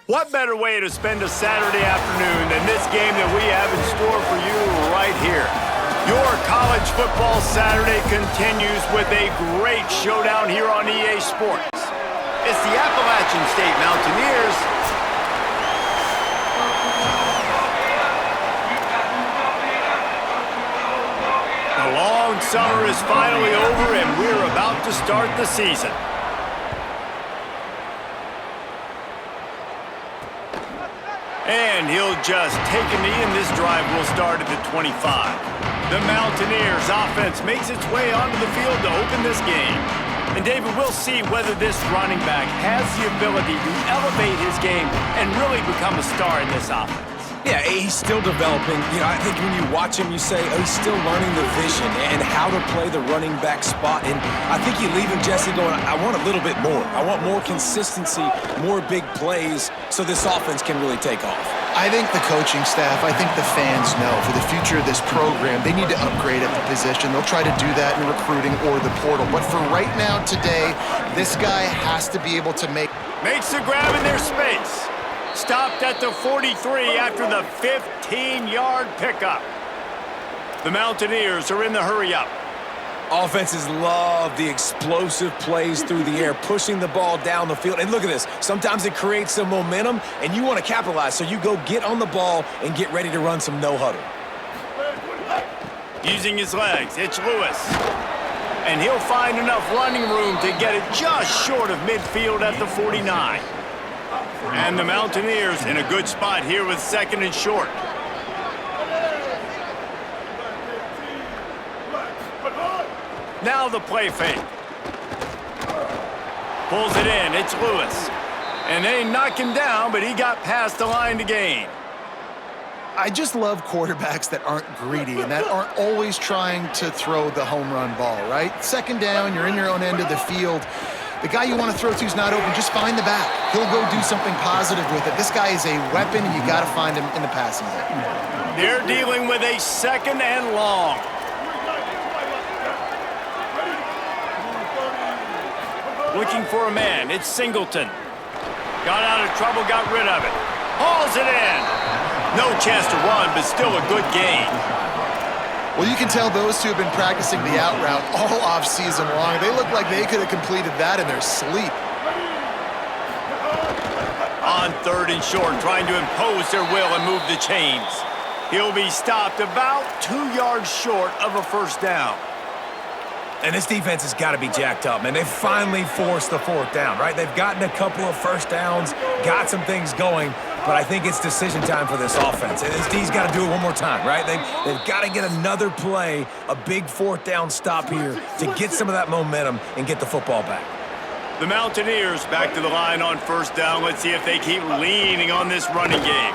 What better way to spend a Saturday afternoon than this game that we have in store for you right here? Your college football Saturday continues with a great showdown here on EA Sports. It's the Appalachian State Mountaineers The long summer is finally over and we're about to start the season. And he'll just take a knee, and this drive will start at the 25. The Mountaineers offense makes its way onto the field to open this game. And David, we'll see whether this running back has the ability to elevate his game and really become a star in this offense. Yeah, he's still developing. You know, I think when you watch him, you say, oh, he's still learning the vision and how to play the running back spot. And I think you leave him, Jesse, going, I want a little bit more. I want more consistency, more big plays so this offense can really take off. I think the coaching staff, I think the fans know for the future of this program, they need to upgrade at the position. They'll try to do that in recruiting or the portal. But for right now, today, this guy has to be able to Makes the grab in their space. Stopped at the 43 after the 15-yard pickup. The Mountaineers are in the hurry-up. Offenses love the explosive plays through the air, pushing the ball down the field. And look at this. Sometimes it creates some momentum, and you want to capitalize. So you go get on the ball and get ready to run some no-huddle. Using his legs, it's Lewis. And he'll find enough running room to get it just short of midfield at the 49. And the Mountaineers in a good spot here with second and short. Now the play fake. Pulls it in, it's Lewis. And they knock him down, but he got past the line to gain. I just love quarterbacks that aren't greedy and that aren't always trying to throw the home run ball, right? Second down, you're in your own end of the field. The guy you want to throw to is not open. Just find the back. He'll go do something positive with it. This guy is a weapon, and you got to find him in the passing game. They're dealing with a second and long. Looking for a man. It's Singleton. Got out of trouble, got rid of it. Hauls it in. No chance to run, but still a good gain. Well, you can tell those two have been practicing the out route all off-season long. They look like they could have completed that in their sleep. On third and short, trying to impose their will and move the chains. He'll be stopped about 2 yards short of a first down. And this defense has got to be jacked up, man. They've finally forced the fourth down, right? They've gotten a couple of first downs, got some things going, but I think it's decision time for this offense. And this D's got to do it one more time, right? They've got to get another play, a big fourth down stop here to get some of that momentum and get the football back. The Mountaineers back to the line on first down. Let's see if they keep leaning on this running game.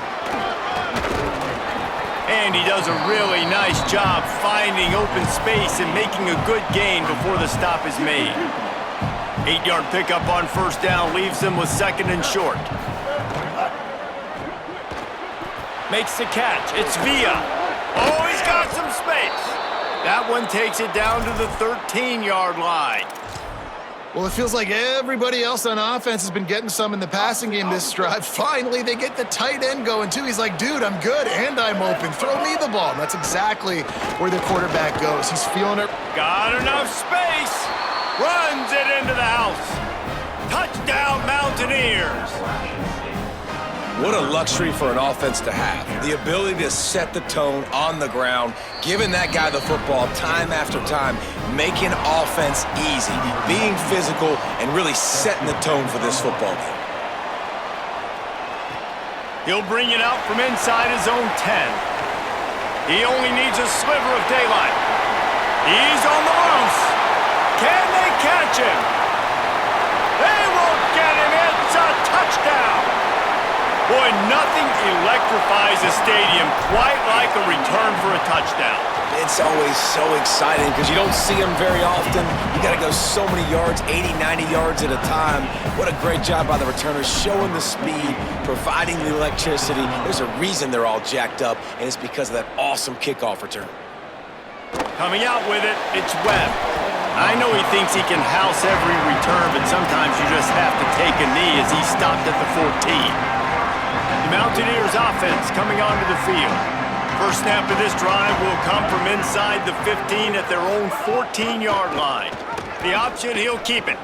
And he does a really nice job finding open space and making a good gain before the stop is made. 8-yard pickup on first down leaves them with second and short. Makes the catch. It's Villa. Oh, he's got some space. That one takes it down to the 13-yard line. Well, it feels like everybody else on offense has been getting some in the passing game this drive. Finally, they get the tight end going, too. He's like, dude, I'm good, and I'm open. Throw me the ball. And that's exactly where the quarterback goes. He's feeling it. Got enough space. Runs it into the house. Touchdown, Mountaineers. What a luxury for an offense to have. The ability to set the tone on the ground, giving that guy the football time after time, making offense easy, being physical, and really setting the tone for this football game. He'll bring it out from inside his own 10. He only needs a sliver of daylight. He's on the loose. Can they catch him? They won't get him. It's a touchdown. Boy, nothing electrifies a stadium quite like a return for a touchdown. It's always so exciting because you don't see them very often. You got to go so many yards, 80, 90 yards at a time. What a great job by the returners, showing the speed, providing the electricity. There's a reason they're all jacked up, and it's because of that awesome kickoff return. Coming out with it, it's Webb. I know he thinks he can house every return, but sometimes you just have to take a knee as he stopped at the 14. Mountaineers offense coming onto the field. First snap of this drive will come from inside the 15 at their own 14-yard line. The option, he'll keep it.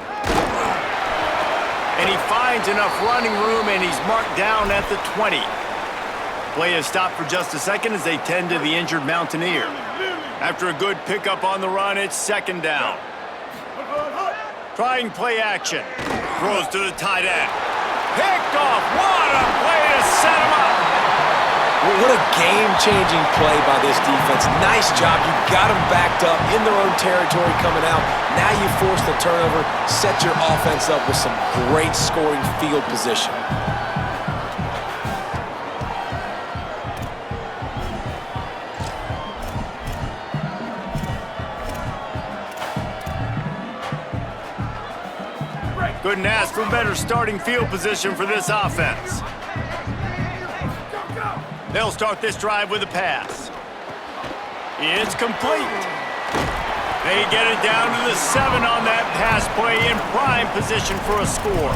And he finds enough running room, and he's marked down at the 20. Play is stopped for just a second as they tend to the injured Mountaineer. After a good pickup on the run, it's second down. Trying play action. Throws to the tight end. Picked off. What a play to set him up. What a game-changing play by this defense. Nice job. You got them backed up in their own territory coming out. Now you force the turnover, set your offense up with some great scoring field position. Couldn't ask for better starting field position for this offense. They'll start this drive with a pass. It's complete. They get it down to the 7 on that pass play in prime position for a score.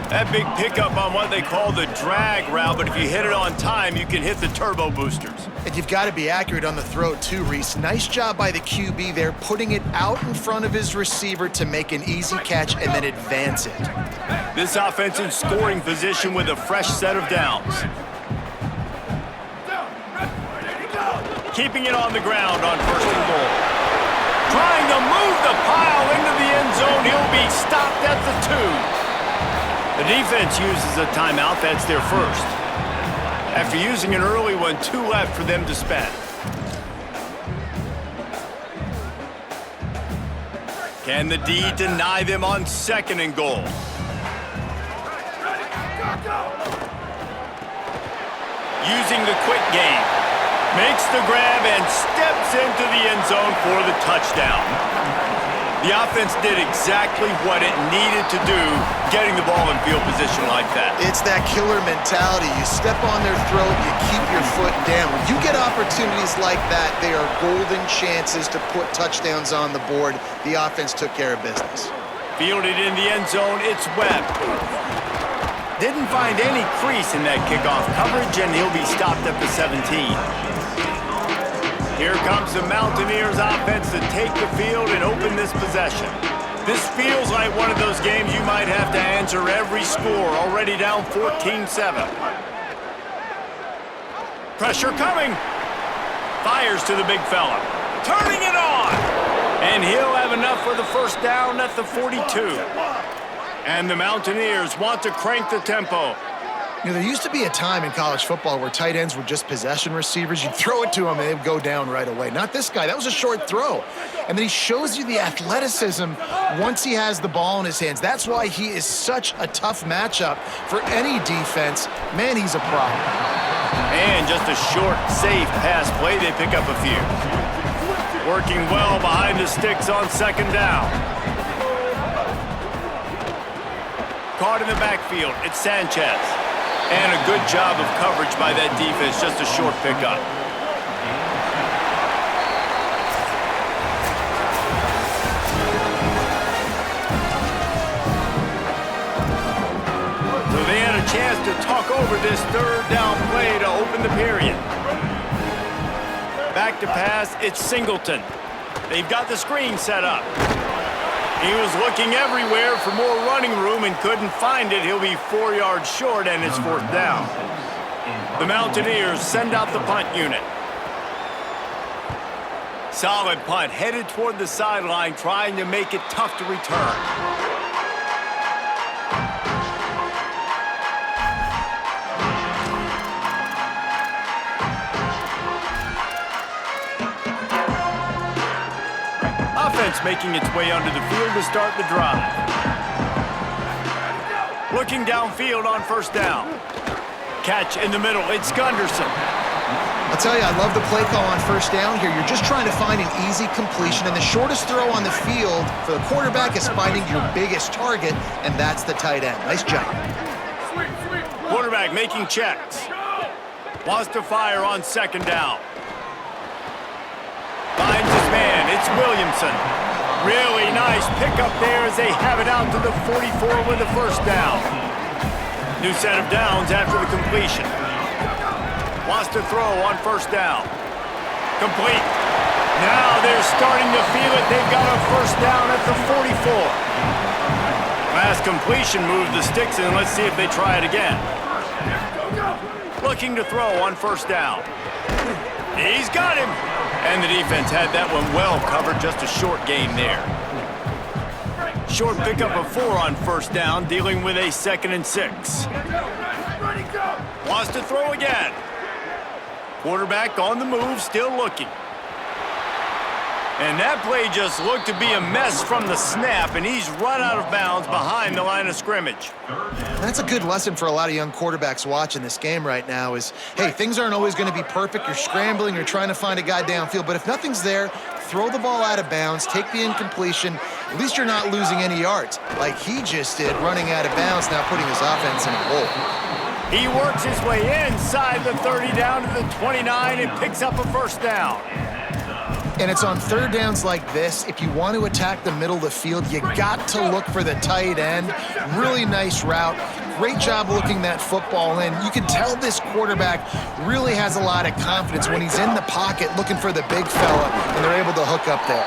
That big pickup on what they call the drag route, but if you hit it on time, you can hit the turbo boosters. And you've got to be accurate on the throw too, Reese. Nice job by the QB there, putting it out in front of his receiver to make an easy catch and then advance it. This offense in scoring position with a fresh set of downs. Keeping it on the ground on first and goal. Trying to move the pile into the end zone. He'll be stopped at the 2. The defense uses a timeout. That's their first. After using an early one, 2 left for them to spend. Can the D deny them on second and goal? Using the quick game. Makes the grab and steps into the end zone for the touchdown. The offense did exactly what it needed to do, getting the ball in field position like that. It's that killer mentality. You step on their throat, you keep your foot down. When you get opportunities like that, they are golden chances to put touchdowns on the board. The offense took care of business. Fielded in the end zone, it's Webb. Didn't find any crease in that kickoff coverage, and he'll be stopped at the 17. Here comes the Mountaineers offense to take the field and open this possession. This feels like one of those games you might have to answer every score, already down 14-7. Pressure coming. Fires to the big fella. Turning it on. And he'll have enough for the first down at the 42. And the Mountaineers want to crank the tempo. You know, there used to be a time in college football where tight ends were just possession receivers. You'd throw it to them and they'd go down right away. Not this guy. That was a short throw. And then he shows you the athleticism once he has the ball in his hands. That's why he is such a tough matchup for any defense. Man, he's a problem. And just a short, safe pass play. They pick up a few. Working well behind the sticks on second down. Caught in the backfield. It's Sanchez. And a good job of coverage by that defense, just a short pickup. So they had a chance to talk over this third down play to open the period. Back to pass, it's Singleton. They've got the screen set up. He was looking everywhere for more running room and couldn't find it. He'll be 4 yards short, and it's fourth down. The Mountaineers send out the punt unit. Solid punt, headed toward the sideline, trying to make it tough to return. Offense making its way onto the field to start the drive. Looking downfield on first down. Catch in the middle, it's Gunderson. I'll tell you, I love the play call on first down here. You're just trying to find an easy completion, and the shortest throw on the field for the quarterback is finding your biggest target, and that's the tight end. Nice job. Quarterback making checks. Wants to fire on second down. Finds his man, it's Williamson. Really nice pickup there as they have it out to the 44 with the first down. New set of downs after the completion. Wants to throw on first down. Complete. Now they're starting to feel it. They've got a first down at the 44. Last completion moved the sticks in. Let's see if they try it again. Looking to throw on first down. He's got him. And the defense had that one well covered. Just a short gain there. Short pickup of 4 on first down, dealing with a 2nd and 6. Wants to throw again. Quarterback on the move, still looking. And that play just looked to be a mess from the snap, and he's run out of bounds behind the line of scrimmage. That's a good lesson for a lot of young quarterbacks watching this game right now is, hey, things aren't always going to be perfect. You're scrambling, you're trying to find a guy downfield, but if nothing's there, throw the ball out of bounds, take the incompletion. At least you're not losing any yards like he just did, running out of bounds, now putting his offense in a hole. He works his way inside the 30 down to the 29 and picks up a first down. And it's on third downs like this. If you want to attack the middle of the field, you got to look for the tight end. Really nice route. Great job looking that football in. You can tell this quarterback really has a lot of confidence when he's in the pocket looking for the big fella, and they're able to hook up there.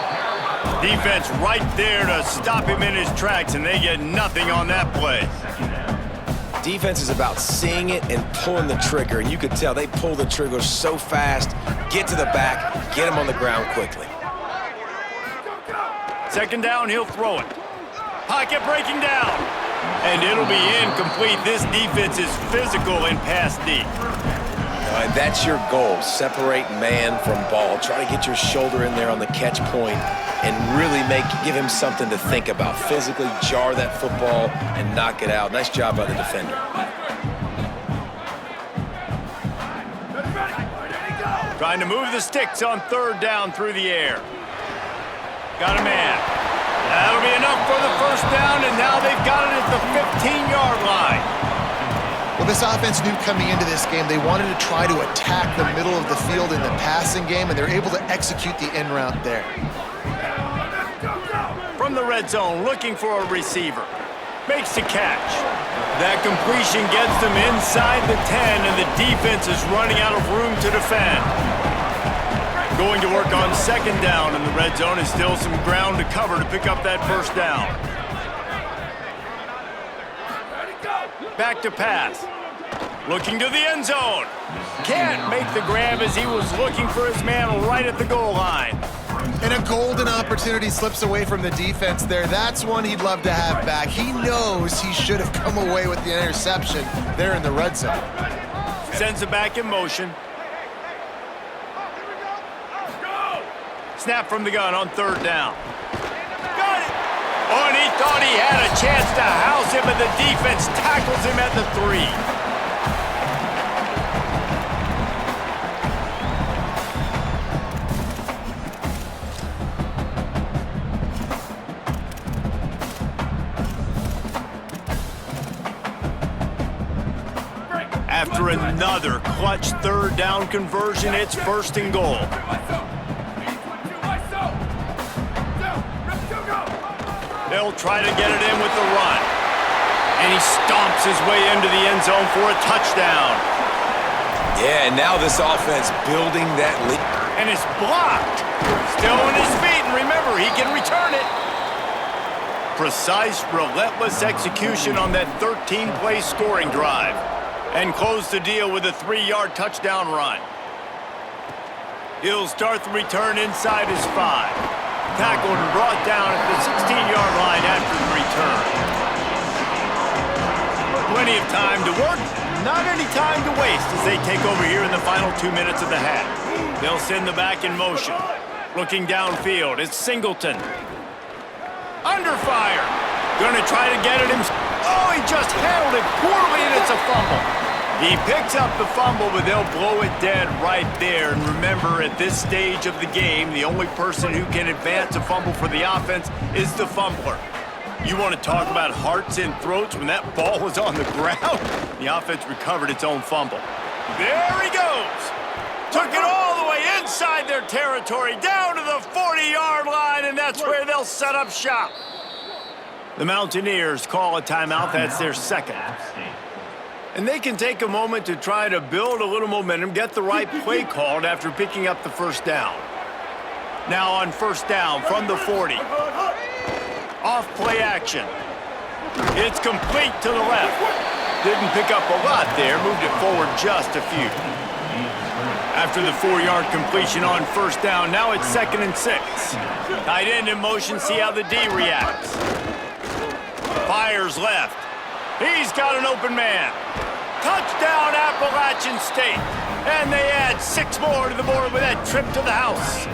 Defense right there to stop him in his tracks, and they get nothing on that play. Defense is about seeing it and pulling the trigger, and you could tell they pull the trigger so fast, get to the back, get him on the ground quickly. 2nd down, he'll throw it. Pocket breaking down. And it'll be incomplete. This defense is physical in pass deep. And that's your goal, separate man from ball. Try to get your shoulder in there on the catch point and really give him something to think about. Physically jar that football and knock it out. Nice job by the defender. Trying to move the sticks on 3rd down through the air. Got a man. That'll be enough for the first down, and now they've got it at the 15-yard line. Well, this offense knew coming into this game they wanted to try to attack the middle of the field in the passing game, and they're able to execute the in route there. From the red zone, looking for a receiver. Makes the catch. That completion gets them inside the 10, and the defense is running out of room to defend. Going to work on 2nd down, and the red zone is still some ground to cover to pick up that first down. Back to pass. Looking to the end zone. Can't make the grab as he was looking for his man right at the goal line. And a golden opportunity slips away from the defense there. That's one he'd love to have back. He knows he should have come away with the interception there in the red zone. Sends it back in motion. Snap from the gun on 3rd down. Got it! Oh, and he thought he had a chance to house him, but the defense tackles him at the 3. After another clutch 3rd down conversion, it's 1st and goal. They'll try to get it in with the run. And he stomps his way into the end zone for a touchdown. Yeah, and now this offense building that lead. And it's blocked. Still on his feet, and remember, he can return it. Precise, relentless execution on that 13-play scoring drive. And close the deal with a 3-yard touchdown run. He'll start the return inside his 5. Tackled and brought down at the 16-yard line after the return. Plenty of time to work, not any time to waste as they take over here in the final 2 minutes of the half. They'll send the back in motion. Looking downfield, it's Singleton. Under fire. Gonna try to get it himself. Oh, he just handled it poorly, and it's a fumble. He picks up the fumble, but they'll blow it dead right there. And remember, at this stage of the game, the only person who can advance a fumble for the offense is the fumbler. You want to talk about hearts and throats when that ball was on the ground? The offense recovered its own fumble. There he goes. Took it all the way inside their territory, down to the 40-yard line, and that's where they'll set up shop. The Mountaineers call a timeout. That's their 2nd. And they can take a moment to try to build a little momentum, get the right play called after picking up the first down. Now on first down from the 40. Off play action. It's complete to the left. Didn't pick up a lot there, moved it forward just a few. After the 4-yard completion on first down, now it's 2nd and 6. Tight end in motion, see how the D reacts. Fires left. He's got an open man. Touchdown, Appalachian State. And they add 6 more to the board with that trip to the house.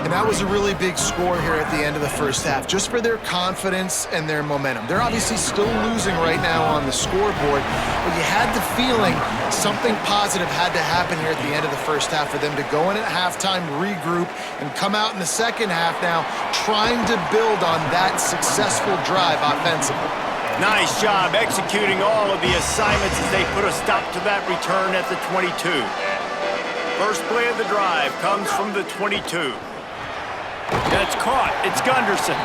And that was a really big score here at the end of the first half, just for their confidence and their momentum. They're obviously still losing right now on the scoreboard, but you had the feeling something positive had to happen here at the end of the first half for them to go in at halftime, regroup, and come out in the second half now trying to build on that successful drive offensively. Nice job executing all of the assignments as they put a stop to that return at the 22. First play of the drive comes from the 22. That's caught. It's Gunderson.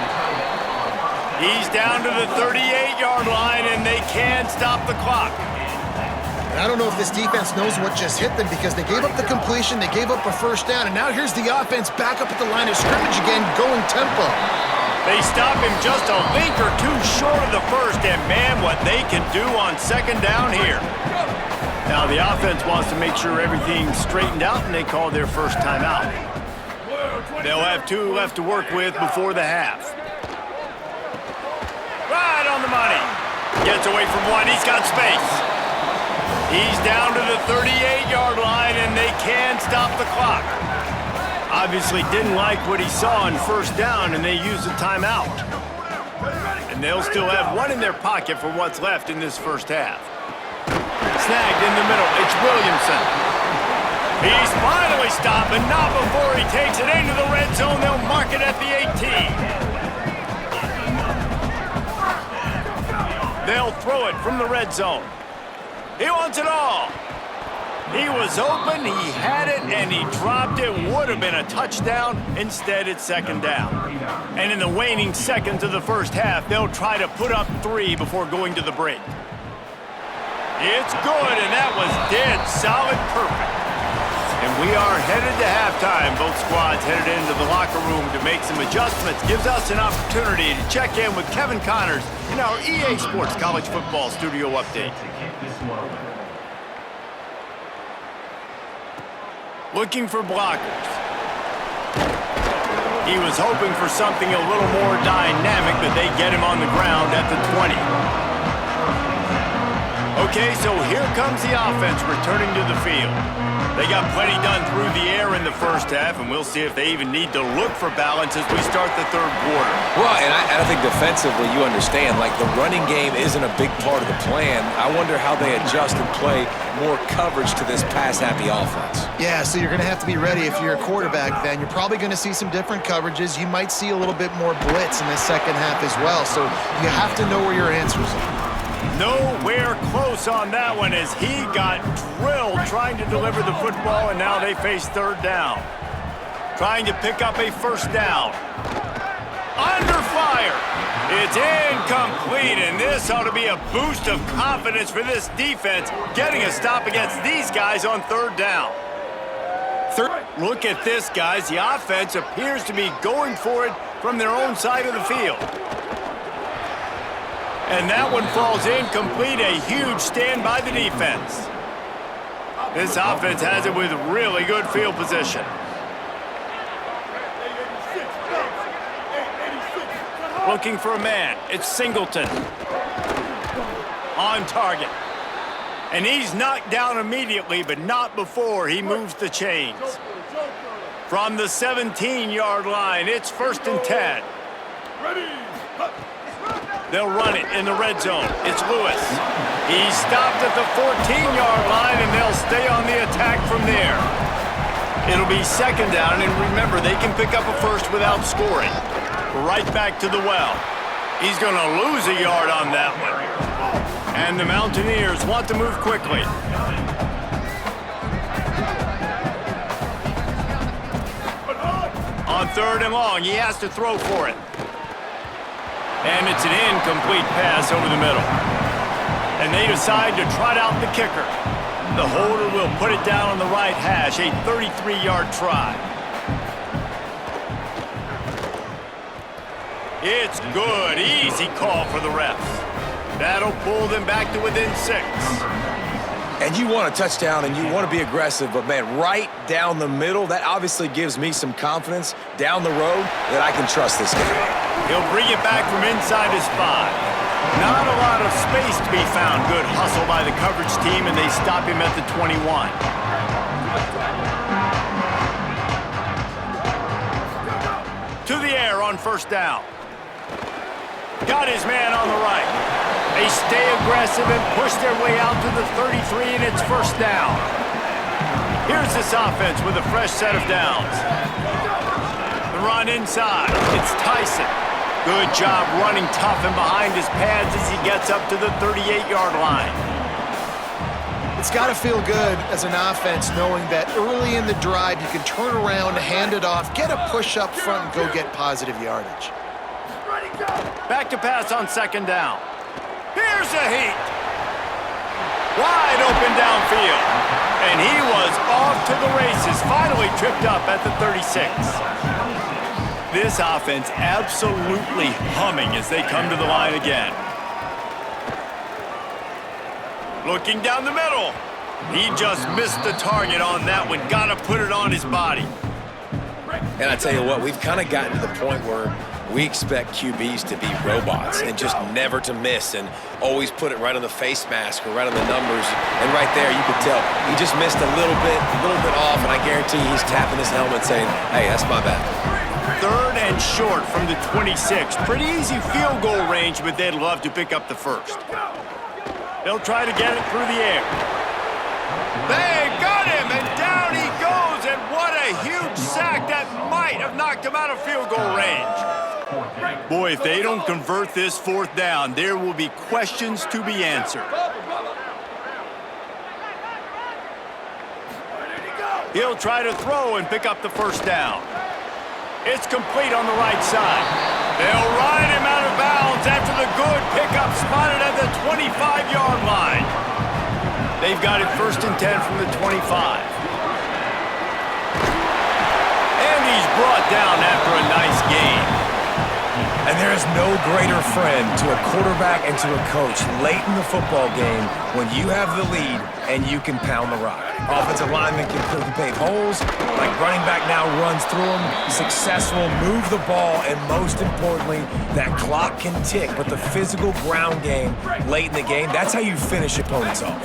He's down to the 38-yard line, and they can't stop the clock. And I don't know if this defense knows what just hit them because they gave up the completion, they gave up a first down, and now here's the offense back up at the line of scrimmage again, going tempo. They stop him just a link or two short of the first, and man, what they can do on second down here. Now the offense wants to make sure everything's straightened out, and they call their first timeout. They'll have 2 left to work with before the half. Right on the money. Gets away from one. He's got space. He's down to the 38-yard line, and they can stop the clock. Obviously didn't like what he saw on first down, and they used a timeout. And they'll still have 1 in their pocket for what's left in this first half. Snagged in the middle. It's Williamson. He's finally stopped, but not before he takes it into the red zone. They'll mark it at the 18. They'll throw it from the red zone. He wants it all. He was open, he had it, and he dropped it. Would have been a touchdown. Instead, it's second down. And in the waning seconds of the first half, they'll try to put up 3 before going to the break. It's good, and that was dead solid perfect. And we are headed to halftime. Both squads headed into the locker room to make some adjustments. Gives us an opportunity to check in with Kevin Connors in our EA Sports College Football Studio Update. Looking for blockers. He was hoping for something a little more dynamic, but they get him on the ground at the 20. Okay, so here comes the offense returning to the field. They got plenty done through the air in the first half, and we'll see if they even need to look for balance as we start the third quarter. Well, and I think defensively, you understand, like the running game isn't a big part of the plan. I wonder how they adjust and play more coverage to this pass-happy offense. Yeah, so you're going to have to be ready if you're a quarterback then. You're probably going to see some different coverages. You might see a little bit more blitz in the second half as well, so you have to know where your answers are. Nowhere close on that one as he got drilled trying to deliver the football, and now they face third down. Trying to pick up a first down. Under fire. It's incomplete, and this ought to be a boost of confidence for this defense, getting a stop against these guys on third down. Look at this, guys. The offense appears to be going for it from their own side of the field. And that one falls incomplete, a huge stand by the defense. This offense has it with really good field position. Looking for a man, it's Singleton. On target. And he's knocked down immediately, but not before he moves the chains. From the 17-yard line, it's 1st and 10. They'll run it in the red zone. It's Lewis. He's stopped at the 14-yard line, and they'll stay on the attack from there. It'll be second down, and remember, they can pick up a first without scoring. Right back to the well. He's going to lose a yard on that one. And the Mountaineers want to move quickly. On 3rd and long, he has to throw for it. And it's an incomplete pass over the middle. And they decide to trot out the kicker. The holder will put it down on the right hash, a 33-yard try. It's good. Easy call for the refs. That'll pull them back to within 6. And you want a touchdown and you want to be aggressive, but man, right down the middle, that obviously gives me some confidence down the road that I can trust this guy. He'll bring it back from inside his 5. Not a lot of space to be found. Good hustle by the coverage team, and they stop him at the 21. To the air on first down. Got his man on the right. They stay aggressive and push their way out to the 33, and it's first down. Here's this offense with a fresh set of downs. The run inside. It's Tyson. Good job running tough and behind his pads as he gets up to the 38-yard line. It's got to feel good as an offense knowing that early in the drive you can turn around, hand it off, get a push up front, and go get positive yardage. Back to pass on second down. Here's a heat. Wide open downfield. And he was off to the races, finally tripped up at the 36. This offense absolutely humming as they come to the line again. Looking down the middle. He just missed the target on that one. Got to put it on his body. And I tell you what, we've kind of gotten to the point where we expect QBs to be robots and just never to miss and always put it right on the face mask or right on the numbers. And right there, you could tell he just missed a little bit off, and I guarantee he's tapping his helmet saying, hey, that's my bad. 3rd and short from the 26. Pretty easy field goal range, but they'd love to pick up the first. They'll try to get it through the air. They got him, and down he goes, and what a huge sack that might have knocked him out of field goal range. Boy, if they don't convert this 4th down, there will be questions to be answered. He'll try to throw and pick up the first down. It's complete on the right side. They'll ride him out of bounds after the good pickup spotted at the 25-yard line. They've got it 1st and 10 from the 25. And he's brought down after a nice gain. And there is no greater friend to a quarterback and to a coach late in the football game when you have the lead and you can pound the rock. Offensive linemen can pave holes, like running back now runs through them, successful, move the ball, and most importantly, that clock can tick, but the physical ground game late in the game, that's how you finish opponents off.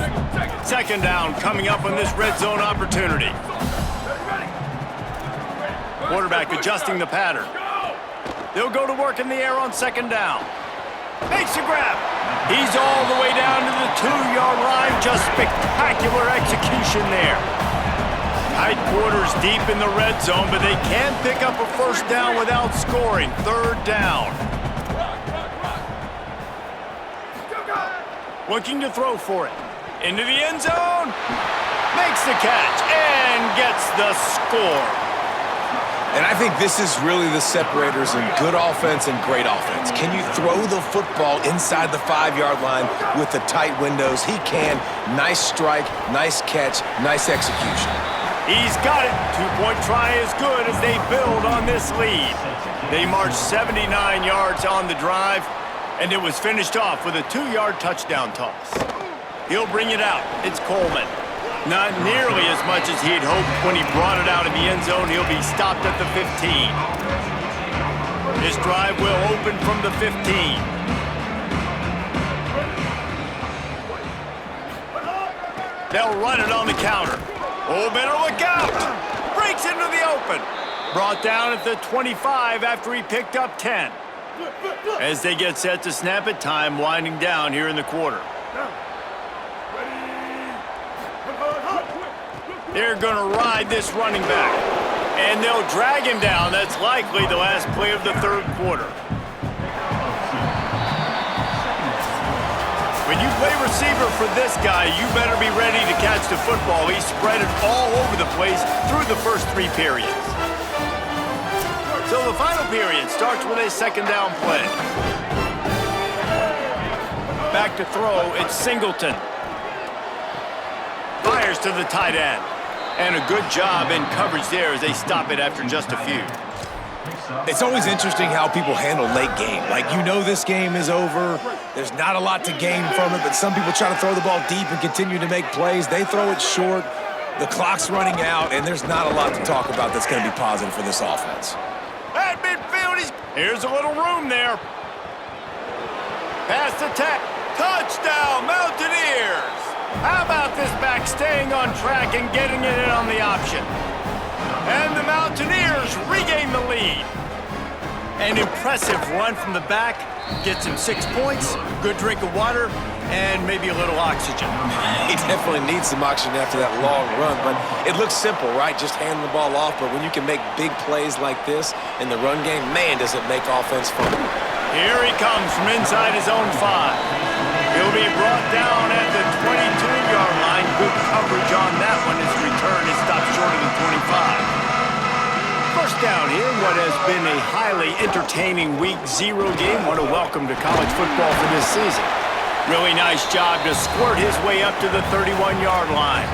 Second down coming up on this red zone opportunity. Quarterback adjusting the pattern. They'll go to work in the air on second down. Makes a grab. He's all the way down to the 2-yard line. Just spectacular execution there. Tight quarters deep in the red zone, but they can pick up a first down without scoring. 3rd down. Looking to throw for it. Into the end zone. Makes the catch and gets the score. And I think this is really the separators in good offense and great offense. Can you throw the football inside the 5-yard line with the tight windows? He can. Nice strike, nice catch, nice execution. He's got it. 2-point try is good as they build on this lead. They marched 79 yards on the drive, and it was finished off with a 2-yard touchdown toss. He'll bring it out. It's Coleman. Not nearly as much as he'd hoped when he brought it out in the end zone. He'll be stopped at the 15. This drive will open from the 15. They'll run it on the counter. Oh, better look out! Breaks into the open. Brought down at the 25 after he picked up 10. As they get set to snap it, time winding down here in the quarter. They're going to ride this running back. And they'll drag him down. That's likely the last play of the 3rd quarter. When you play receiver for this guy, you better be ready to catch the football. He spread it all over the place through the first 3 periods. So the final period starts with a second down play. Back to throw, it's Singleton. Fires to the tight end. And a good job in coverage there as they stop it after just a few. It's always interesting how people handle late game. Like, you know this game is over. There's not a lot to gain from it, but some people try to throw the ball deep and continue to make plays. They throw it short. The clock's running out, and there's not a lot to talk about that's going to be positive for this offense. At midfield, here's a little room there. Pass attack. Touchdown, Mountaineers! How about this back staying on track and getting it in on the option? And the Mountaineers regain the lead. An impressive run from the back. Gets him 6 points, good drink of water, and maybe a little oxygen. He definitely needs some oxygen after that long run, but it looks simple, right? Just handing the ball off, but when you can make big plays like this in the run game, man, does it make offense fun. Here he comes from inside his own 5. He'll be brought down at the 22-yard line. Good coverage on that one. His return is stopped short of the 25. First down here, what has been a highly entertaining Week 0 game. What a welcome to college football for this season. Really nice job to squirt his way up to the 31-yard line.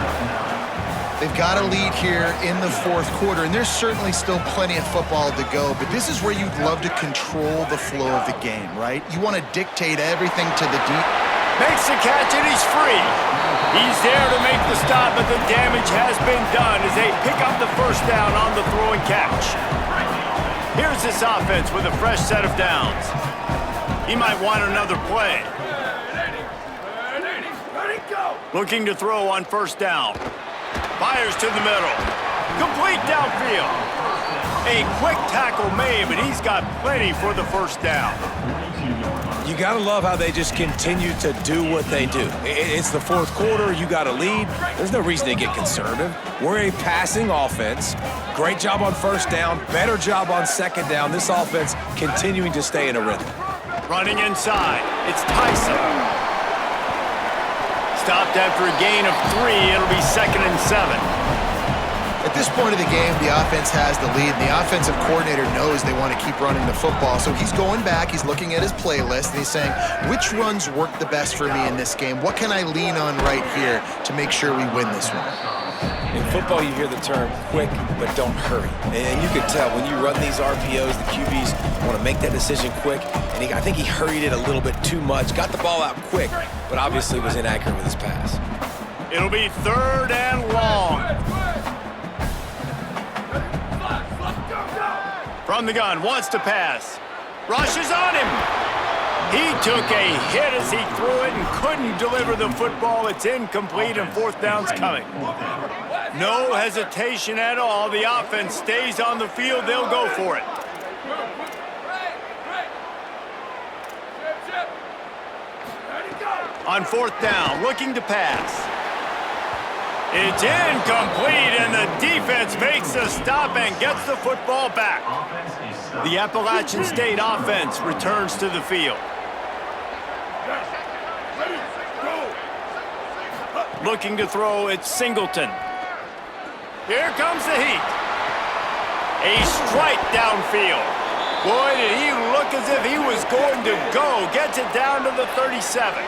They've got a lead here in the fourth quarter, and there's certainly still plenty of football to go, but this is where you'd love to control the flow of the game, right? You want to dictate everything to the deep. Makes the catch, and he's free. He's there to make the stop, but the damage has been done as they pick up the first down on the throw and catch. Here's this offense with a fresh set of downs. He might want another play. Looking to throw on first down. Fires to the middle. Complete downfield. A quick tackle made, but he's got plenty for the first down. You got to love how they just continue to do what they do. It's the fourth quarter. You got a lead. There's no reason to get conservative. We're a passing offense. Great job on first down. Better job on second down. This offense continuing to stay in a rhythm. Running inside. It's Tyson. Stopped after a gain of 3. It'll be 2nd and 7. At this point of the game, the offense has the lead, and the offensive coordinator knows they want to keep running the football. So he's going back, he's looking at his playlist, and he's saying, which runs work the best for me in this game? What can I lean on right here to make sure we win this one? In football, you hear the term quick, but don't hurry. And you can tell when you run these RPOs, the QBs want to make that decision quick. And I think he hurried it a little bit too much. Got the ball out quick, but obviously was inaccurate with his pass. It'll be 3rd and long. From the gun, wants to pass. Rushes on him. He took a hit as he threw it and couldn't deliver the football. It's incomplete and 4th down's coming. No hesitation at all. The offense stays on the field. They'll go for it. On 4th down, looking to pass. It's incomplete, and the defense makes the stop and gets the football back. The Appalachian State offense returns to the field. Looking to throw, it's Singleton. Here comes the heat. A strike downfield. Boy, did he look as if he was going to go. Gets it down to the 37.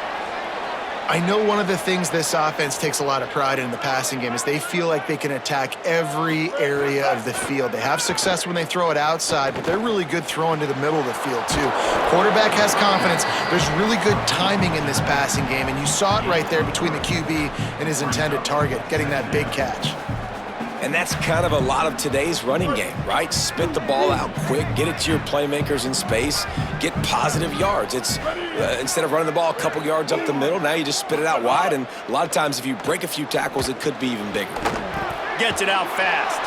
I know one of the things this offense takes a lot of pride in the passing game is they feel like they can attack every area of the field. They have success when they throw it outside, but they're really good throwing to the middle of the field, too. Quarterback has confidence. There's really good timing in this passing game, and you saw it right there between the QB and his intended target, getting that big catch. And that's kind of a lot of today's running game, right? Spit the ball out quick, get it to your playmakers in space, get positive yards. It's instead of running the ball a couple yards up the middle, now you just spit it out wide, and a lot of times if you break a few tackles, it could be even bigger. Gets it out fast.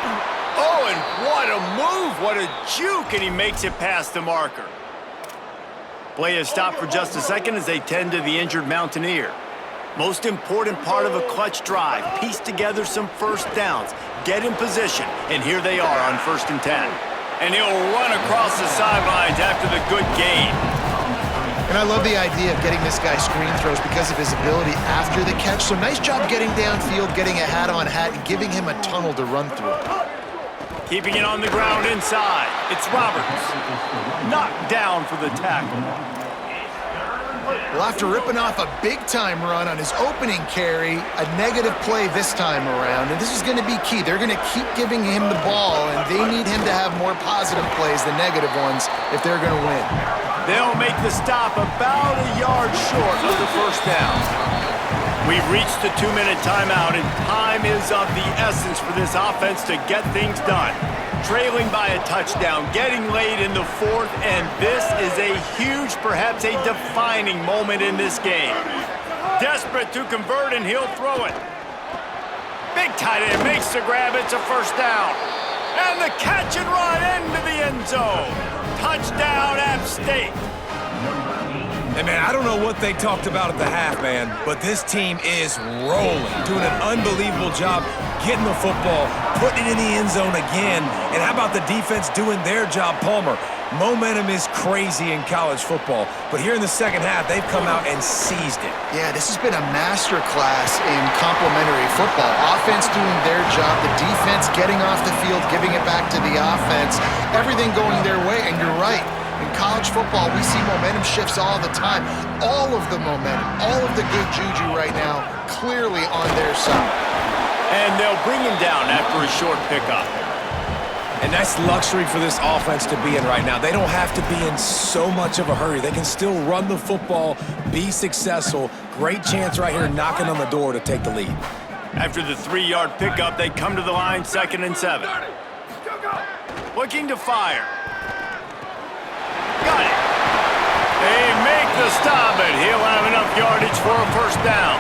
Oh, and what a move, what a juke, and he makes it past the marker. Play is stopped for just a second as they tend to the injured Mountaineer. Most important part of a clutch drive, piece together some first downs, get in position, and here they are on 1st and 10. And he'll run across the sidelines after the good gain. And I love the idea of getting this guy screen throws because of his ability after the catch. So nice job getting downfield, getting a hat-on-hat, and giving him a tunnel to run through. Keeping it on the ground inside. It's Roberts. Knocked down for the tackle. Well, after ripping off a big-time run on his opening carry, a negative play this time around, and this is going to be key. They're going to keep giving him the ball, and they need him to have more positive plays than negative ones if they're going to win. They'll make the stop about a yard short of the first down. We've reached the 2-minute timeout, and time is of the essence for this offense to get things done. Trailing by a touchdown, getting late in the fourth, and this is a huge, perhaps a defining moment in this game. Desperate to convert, and he'll throw it. Big tight end makes the grab. It's a first down. And the catch and run into the end zone. Touchdown, App State. Hey, man, I don't know what they talked about at the half, man, but this team is rolling, doing an unbelievable job getting the football, putting it in the end zone again. And how about the defense doing their job, Palmer? Momentum is crazy in college football, but here in the second half, they've come out and seized it. Yeah, this has been a master class in complementary football. Offense doing their job, the defense getting off the field, giving it back to the offense, everything going their way, and you're right. In college football, we see momentum shifts all the time. All of the momentum, all of the good juju right now, clearly on their side. And they'll bring him down after a short pickup. And that's luxury for this offense to be in right now. They don't have to be in so much of a hurry. They can still run the football, be successful. Great chance right here knocking on the door to take the lead. After the 3-yard pickup, they come to the line, 2nd and 7. Looking to fire. Got it. They make the stop, but he'll have enough yardage for a first down.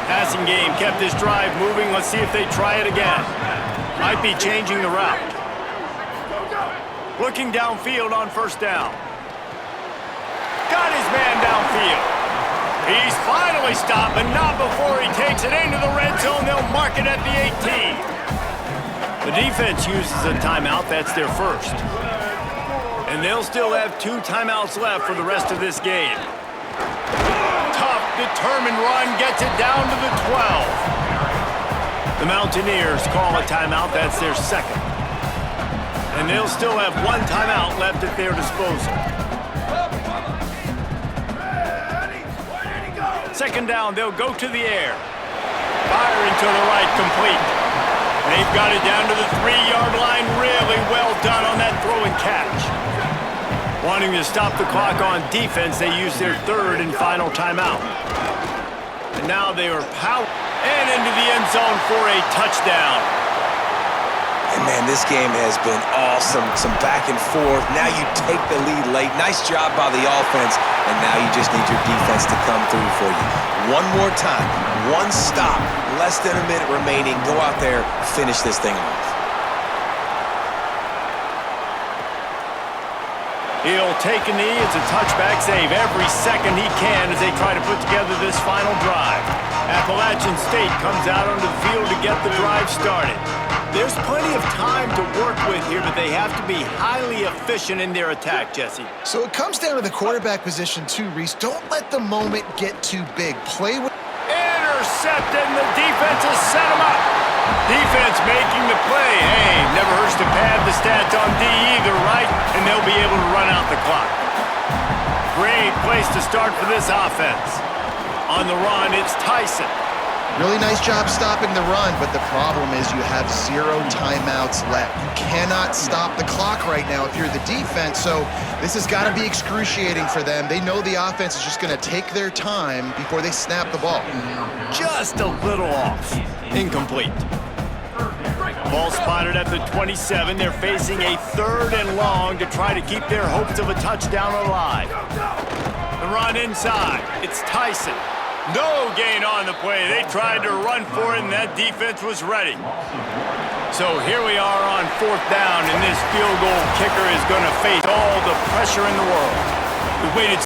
Passing game kept this drive moving. Let's see if they try it again. Might be changing the route. Looking downfield on first down. Got his man downfield. He's finally stopped, but not before he takes it into the red zone. They'll mark it at the 18. The defense uses a timeout. That's their first. And they'll still have 2 timeouts left for the rest of this game. Tough, determined run gets it down to the 12. The Mountaineers call a timeout. That's their second. And they'll still have 1 timeout left at their disposal. Second down, they'll go to the air. Firing to the right, complete. They've got it down to the 3-yard line. Really well done on that throw and catch. Wanting to stop the clock on defense, they use their 3rd and final timeout. And now they are powered and into the end zone for a touchdown. And man, this game has been awesome. Some back and forth. Now you take the lead late. Nice job by the offense. And now you just need your defense to come through for you. One more time. 1 stop. Less than a minute remaining. Go out there, finish this thing off. He'll take a knee. It's a touchback save every second he can as they try to put together this final drive. Appalachian State comes out onto the field to get the drive started. There's plenty of time to work with here, but they have to be highly efficient in their attack, Jesse. So it comes down to the quarterback position too, Reese. Don't let the moment get too big. Play with... Intercepted, and the defense has set him up. Defense making the play. Hey, never hurts to pad the stats on D either, right? And they'll be able to run out the clock. Great place to start for this offense. On the run, it's Tyson. Really nice job stopping the run, but the problem is you have 0 timeouts left. You cannot stop the clock right now if you're the defense, so this has got to be excruciating for them. They know the offense is just going to take their time before they snap the ball. Just a little off. Incomplete. Ball spotted at the 27. They're facing a 3rd and long to try to keep their hopes of a touchdown alive. The run inside. It's Tyson. No gain on the play. They tried to run for it, and that defense was ready. So here we are on 4th down, and this field goal kicker is going to face all the pressure in the world. We waited